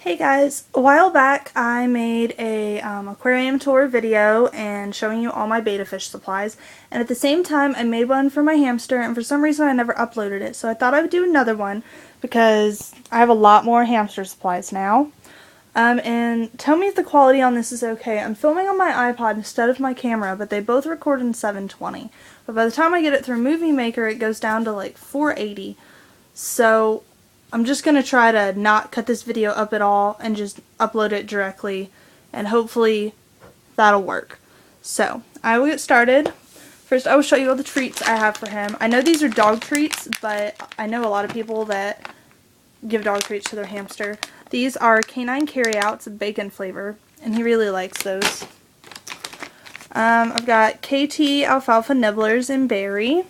Hey guys, a while back I made a aquarium tour video and showing you all my betta fish supplies, and at the same time I made one for my hamster, and for some reason I never uploaded it, so I thought I would do another one because I have a lot more hamster supplies now. And tell me if the quality on this is okay. I'm filming on my iPod instead of my camera, but they both record in 720. But by the time I get it through Movie Maker it goes down to like 480. So I'm just going to try to not cut this video up at all and just upload it directly, and hopefully that'll work. So I will get started. First I will show you all the treats I have for him. I know these are dog treats, but I know a lot of people that give dog treats to their hamster. These are canine carryouts, bacon flavor, and he really likes those. I've got KT alfalfa nibblers and berry.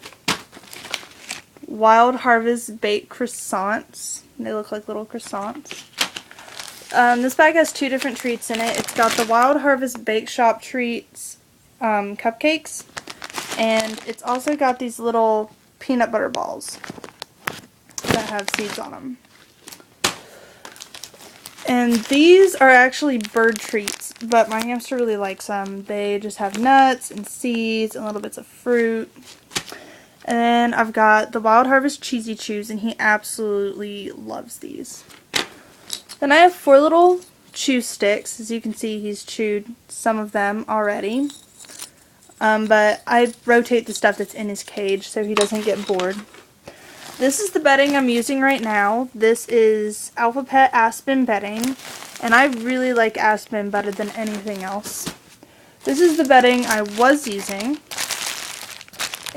Wild Harvest baked croissants. They look like little croissants. This bag has two different treats in it. It's got the Wild Harvest Bake Shop treats cupcakes, and it's also got these little peanut butter balls that have seeds on them. And these are actually bird treats, but my hamster really likes them. They just have nuts and seeds and little bits of fruit. And then I've got the Wild Harvest Cheesy Chews, and he absolutely loves these. Then I have 4 little chew sticks. As you can see, he's chewed some of them already. But I rotate the stuff that's in his cage so he doesn't get bored. This is the bedding I'm using right now. This is Alpha Pet Aspen bedding, and I really like Aspen better than anything else. This is the bedding I was using.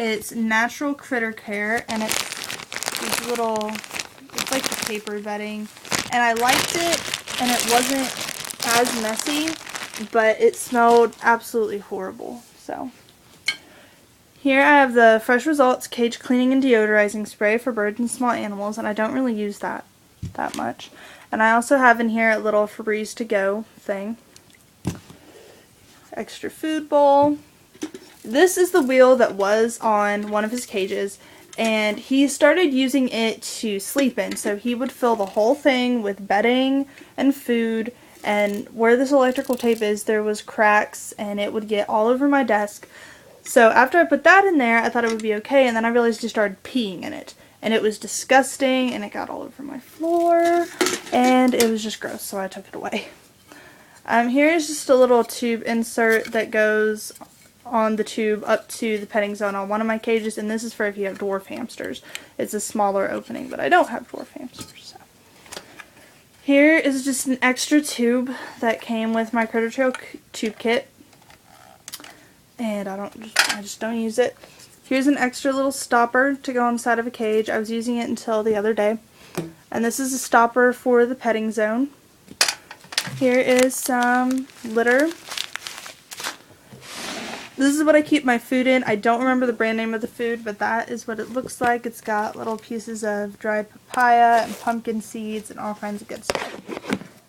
It's Natural Critter Care, and it's these little, it's like the paper bedding, and I liked it, and it wasn't as messy, but it smelled absolutely horrible. So here I have the Fresh Results Cage Cleaning and Deodorizing Spray for birds and small animals, and I don't really use that much. And I also have in here a little Febreze to go thing. Extra food bowl. This is the wheel that was on one of his cages, and he started using it to sleep in. So he would fill the whole thing with bedding and food, and where this electrical tape is, there was cracks, and it would get all over my desk. So after I put that in there, I thought it would be okay, and then I realized he started peeing in it. And it was disgusting, and it got all over my floor, and it was just gross, so I took it away. Here's just a little tube insert that goes on the tube up to the petting zone on one of my cages, and this is for if you have dwarf hamsters. It's a smaller opening, but I don't have dwarf hamsters. So here is just an extra tube that came with my Critter Trail tube kit. And I just don't use it. Here's an extra little stopper to go on the side of a cage. I was using it until the other day. And this is a stopper for the petting zone. Here is some litter. This is what I keep my food in. I don't remember the brand name of the food, but that is what it looks like. It's got little pieces of dried papaya and pumpkin seeds and all kinds of good stuff.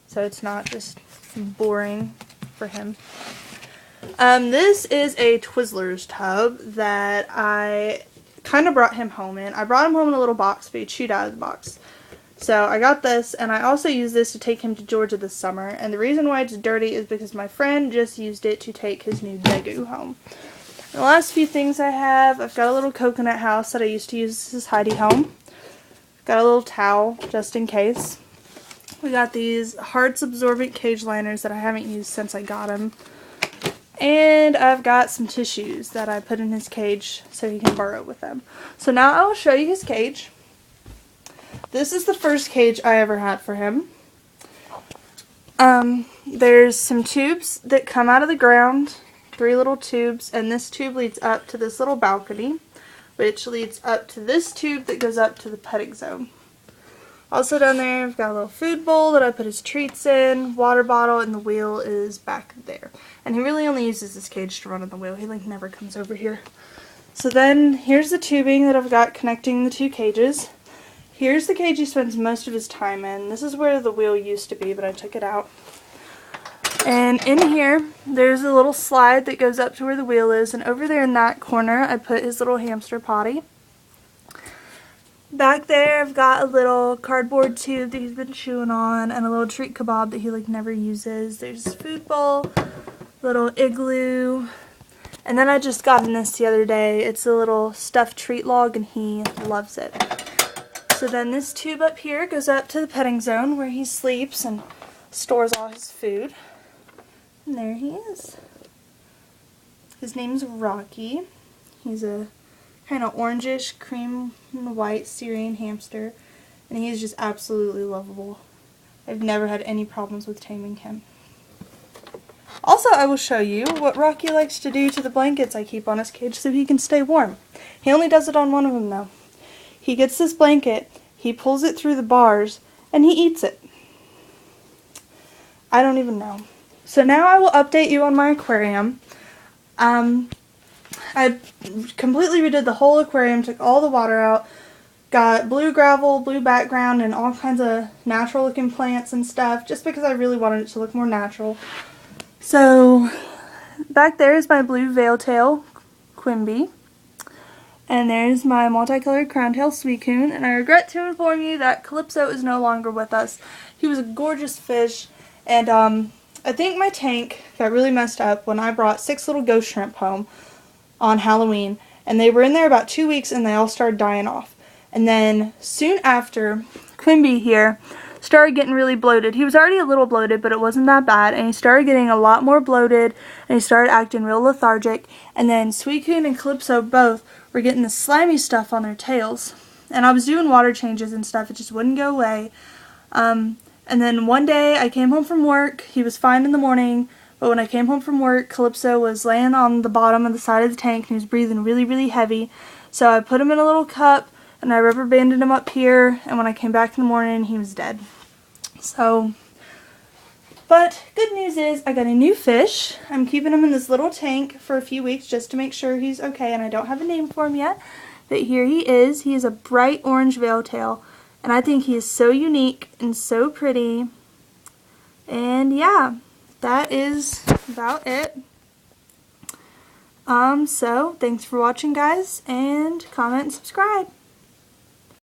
So it's not just boring for him. This is a Twizzlers tub that I kind of brought him home in. I brought him home in a little box, but he chewed out of the box. So I got this, and I also used this to take him to Georgia this summer. And the reason why it's dirty is because my friend just used it to take his new Daegu home. And the last few things I have, I've got a little coconut house that I used to use as Heidi home. Got a little towel, just in case. We got these Hearts Absorbent cage liners that I haven't used since I got them. And I've got some tissues that I put in his cage so he can burrow with them. So now I will show you his cage. This is the first cage I ever had for him. There's some tubes that come out of the ground, 3 little tubes, and this tube leads up to this little balcony, which leads up to this tube that goes up to the petting zone. Also down there, I've got a little food bowl that I put his treats in, water bottle, and the wheel is back there. And he really only uses this cage to run on the wheel. He like never comes over here. So then here's the tubing that I've got connecting the 2 cages. Here's the cage he spends most of his time in. This is where the wheel used to be, but I took it out. And in here, there's a little slide that goes up to where the wheel is, and over there in that corner, I put his little hamster potty. Back there I've got a little cardboard tube that he's been chewing on and a little treat kebab that he like never uses. There's his food bowl, little igloo, and then I just got in this the other day. It's a little stuffed treat log and he loves it. So then this tube up here goes up to the petting zone where he sleeps and stores all his food. And there he is. His name's Rocky. He's a kind of orangish, cream and white Syrian hamster, and he's just absolutely lovable. I've never had any problems with taming him. Also, I will show you what Rocky likes to do to the blankets I keep on his cage so he can stay warm. He only does it on one of them though. He gets this blanket, he pulls it through the bars, and he eats it. I don't even know. So now I will update you on my aquarium. I completely redid the whole aquarium, took all the water out, got blue gravel, blue background, and all kinds of natural looking plants and stuff, just because I really wanted it to look more natural. So back there is my blue veil-tail quimby, and there's my multicolored crown-tail sweetcoon, and I regret to inform you that Calypso is no longer with us. He was a gorgeous fish, and I think my tank got really messed up when I brought 6 little ghost shrimp home on Halloween, and they were in there about 2 weeks and they all started dying off. And then soon after, Quimby here started getting really bloated. He was already a little bloated, but it wasn't that bad, and he started getting a lot more bloated, and he started acting real lethargic. And then Sweetcoon and Calypso both were getting the slimy stuff on their tails, and I was doing water changes and stuff, it just wouldn't go away. And then one day I came home from work, he was fine in the morning, but when I came home from work, Calypso was laying on the bottom of the side of the tank and he was breathing really, really heavy. So I put him in a little cup and I rubber banded him up here, and when I came back in the morning, he was dead. So, but good news is I got a new fish. I'm keeping him in this little tank for a few weeks just to make sure he's okay, and I don't have a name for him yet. But here he is. He is a bright orange veil-tail, and I think he is so unique and so pretty. And yeah, that is about it. So thanks for watching, guys, and comment and subscribe.